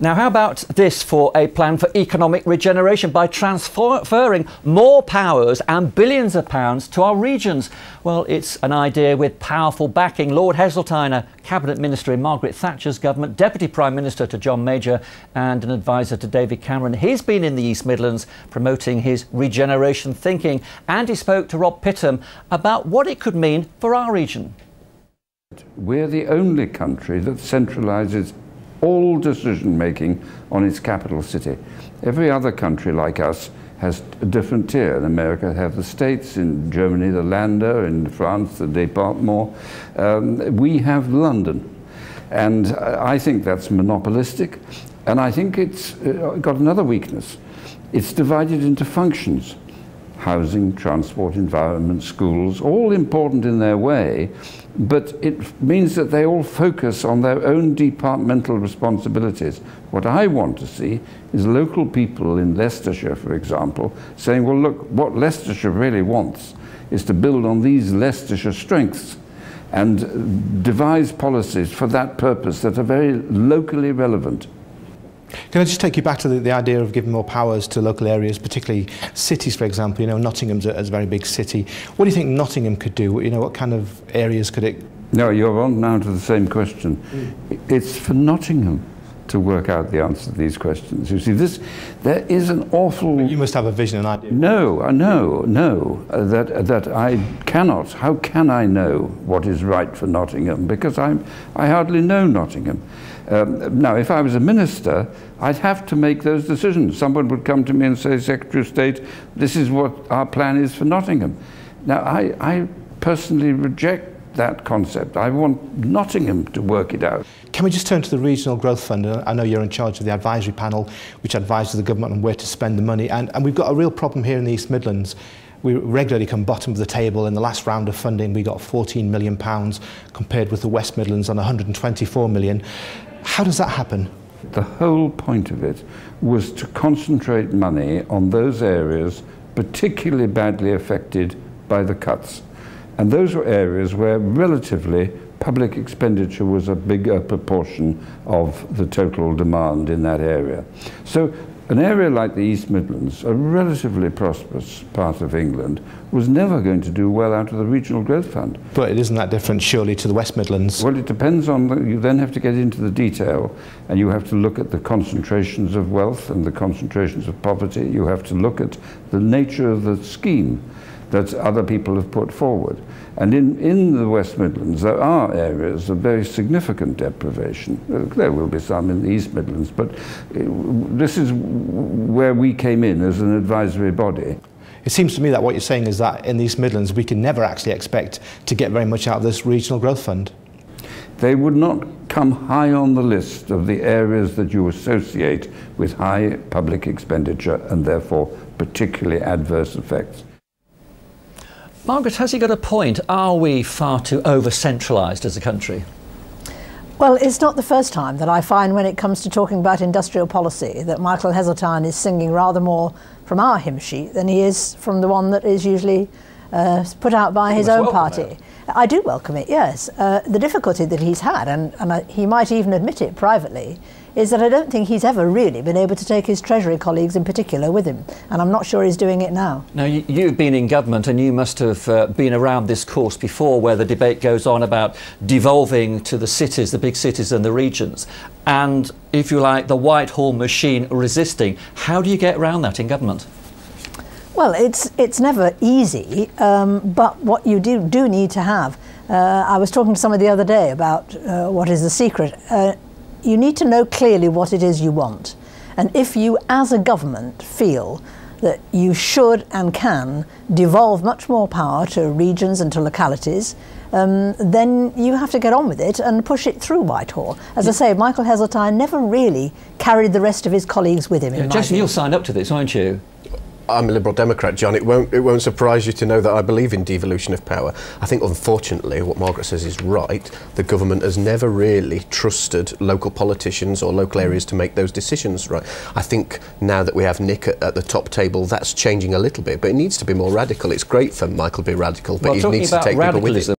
Now, how about this for a plan for economic regeneration by transferring more powers and billions of pounds to our regions? Well, it's an idea with powerful backing. Lord Heseltine, a cabinet minister in Margaret Thatcher's government, deputy prime minister to John Major and an advisor to David Cameron. He's been in the East Midlands promoting his regeneration thinking, and he spoke to Rob Pittham about what it could mean for our region. We're the only country that centralises all decision-making on its capital city. Every other country like us has a different tier. In America, have the states; in Germany, the Länder; in France, the départements. We have London. And I think that's monopolistic. And I think it's got another weakness. It's divided into functions. Housing, transport, environment, schools, all important in their way, but it means that they all focus on their own departmental responsibilities. What I want to see is local people in Leicestershire, for example, saying, well, look, what Leicestershire really wants is to build on these Leicestershire strengths and devise policies for that purpose that are very locally relevant. Can I just take you back to the idea of giving more powers to local areas, particularly cities, for example? You know, Nottingham's a very big city. What do you think Nottingham could do? You know, what kind of areas could it... No, you're on now to the same question. It's for Nottingham to work out the answer to these questions. You see, there is an awful... But you must have a vision and idea. No, that I cannot. How can I know what is right for Nottingham? Because I hardly know Nottingham. Now, if I was a minister, I'd have to make those decisions. Someone would come to me and say, Secretary of State, this is what our plan is for Nottingham. Now, I personally reject that concept. I want Nottingham to work it out. Can we just turn to the Regional Growth Fund? I know you're in charge of the advisory panel, which advises the government on where to spend the money. And we've got a real problem here in the East Midlands. We regularly come bottom of the table. In the last round of funding, we got £14 million compared with the West Midlands on £124 million. How does that happen? The whole point of it was to concentrate money on those areas particularly badly affected by the cuts. And those were areas where relatively public expenditure was a bigger proportion of the total demand in that area. So an area like the East Midlands, a relatively prosperous part of England, was never going to do well out of the Regional Growth Fund. But it isn't that different, surely, to the West Midlands? Well, it depends on, you then have to get into the detail, and you have to look at the concentrations of wealth and the concentrations of poverty. You have to look at the nature of the scheme that other people have put forward. And in the West Midlands, there are areas of very significant deprivation. There will be some in the East Midlands, but this is where we came in as an advisory body. It seems to me that what you're saying is that in the East Midlands, we can never actually expect to get very much out of this Regional Growth Fund. They would not come high on the list of the areas that you associate with high public expenditure and therefore particularly adverse effects. Margaret, has he got a point? Are we far too over-centralised as a country? Well, it's not the first time that I find when it comes to talking about industrial policy that Michael Heseltine is singing rather more from our hymn sheet than he is from the one that is usually put out by his own party. I do welcome it, yes. The difficulty that he's had, and he might even admit it privately, is that I don't think he's ever really been able to take his Treasury colleagues in particular with him, and I'm not sure he's doing it now. Now, you've been in government and you must have been around this course before, where the debate goes on about devolving to the cities, the big cities and the regions, and, if you like, the Whitehall machine resisting. How do you get around that in government? Well, it's never easy, but what you do need to have, I was talking to somebody the other day about what is the secret. You need to know clearly what it is you want. And if you, as a government, feel that you should and can devolve much more power to regions and to localities, then you have to get on with it and push it through Whitehall. As I say, Michael Heseltine never really carried the rest of his colleagues with him. In Jason, you'll sign up to this, aren't you? I'm a Liberal Democrat, John. It won't surprise you to know that I believe in devolution of power. I think, unfortunately, what Margaret says is right. The government has never really trusted local politicians or local areas to make those decisions right. I think now that we have Nick at the top table, that's changing a little bit, but it needs to be more radical. It's great for Michael to be radical, but he needs to take people with him.